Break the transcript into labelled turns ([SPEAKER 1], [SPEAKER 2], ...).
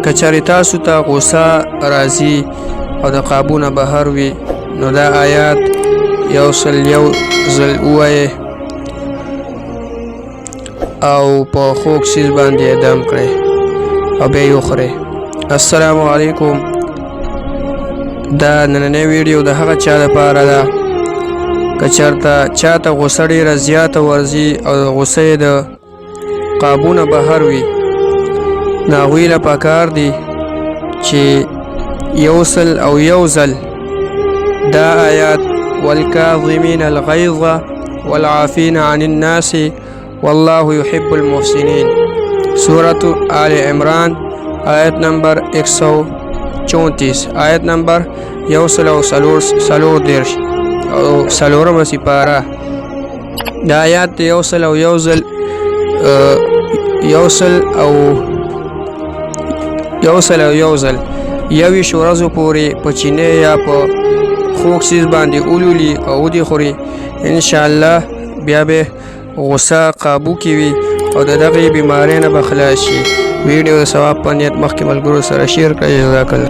[SPEAKER 1] کچری تاسو ته غوسه راځي او د قابو نه بهر وي نو دا آیات یو ځل ووایئ او په خوږ څیز باندې اعدام کړئ او بیا یې وخورئ. السلام علیکم. دا نننۍ ویډیو د هغه چا لپاره ده که چېرته چاته غوسه ډېره زیاته ورځي او د غوسې د قابو نه بهر وي نو هغوی له پکار دي چې یو ځل دا آیات والکاظمین الغیظ والعافین عن الناس والله يحب المحسنین سورة آل عمران آیت نمبر 134 آیت نمبر 134 او سلورمه سپاره. دا آیات یو ځل یویشت ورځو پورې په چینې یا په خوږ څیز باندې اولولي او ودې خوري انشاءالله بیا به غوسه قابو کې وي او د دغې بیمارۍ نه به خلاص شي. ویډیو د ثواب په نیت مخکې ملګرو سره شیر کړئ. جزاک الله.